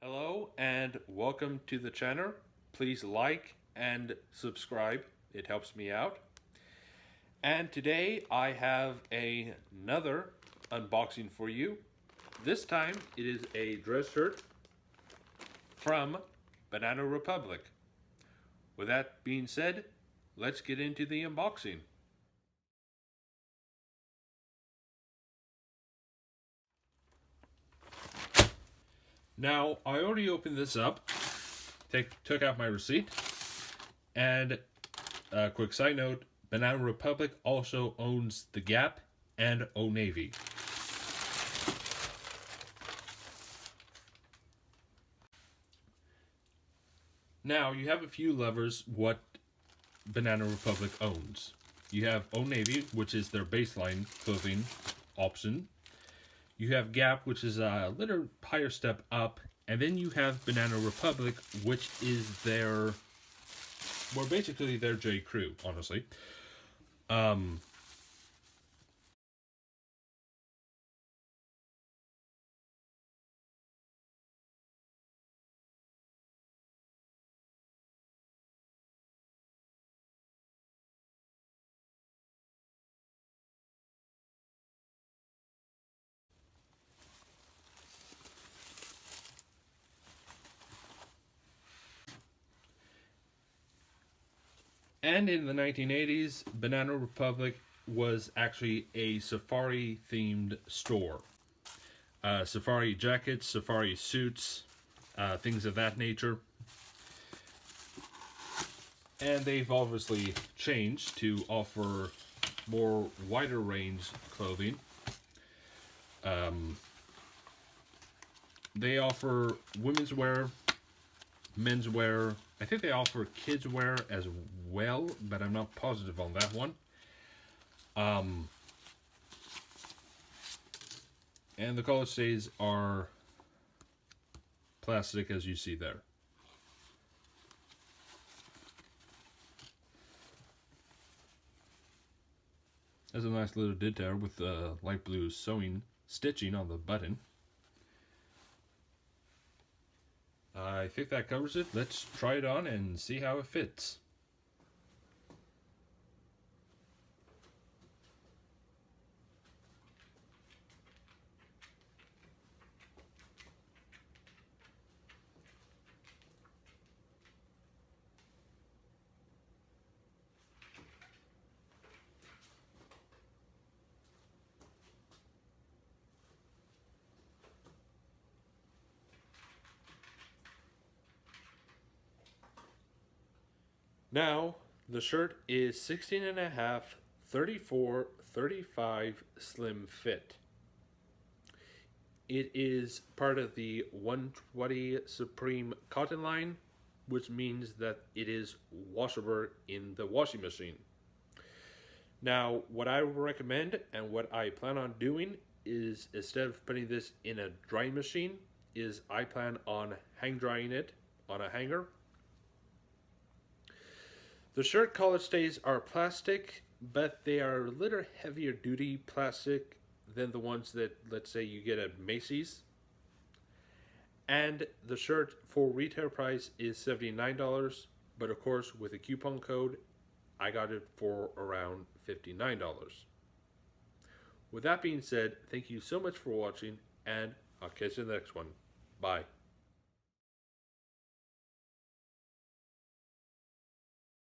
Hello and welcome to the channel. Please like and subscribe. It helps me out. And today I have another unboxing for you. This time it is a dress shirt from Banana Republic. With that being said, let's get into the unboxing. Now, I already opened this up, took out my receipt, and a quick side note, Banana Republic also owns the Gap and Old Navy. Now, you have a few levers what Banana Republic owns. You have Old Navy, which is their baseline clothing option. You have Gap, which is a little higher step up. And then you have Banana Republic, which is their, well, basically their J. Crew, honestly. And in the 1980s, Banana Republic was actually a safari-themed store. Safari jackets, safari suits, things of that nature. And they've obviously changed to offer more wider range clothing. They offer women's wear, men's wear. I think they offer kids wear as well, but I'm not positive on that one. And the collar stays are plastic, as you see there. There's a nice little detail with light blue stitching on the button. I think that covers it. Let's try it on and see how it fits. Now, the shirt is 16.5, 34, 35 slim fit. It is part of the 120 Supreme cotton line, which means that it is washable in the washing machine. Now, what I recommend and what I plan on doing is, instead of putting this in a drying machine, is I plan on hang drying it on a hanger. The shirt collar stays are plastic, but they are a little heavier duty plastic than the ones that, let's say, you get at Macy's. And the shirt for retail price is $79, but of course with a coupon code, I got it for around $59. With that being said, thank you so much for watching, and I'll catch you in the next one. Bye.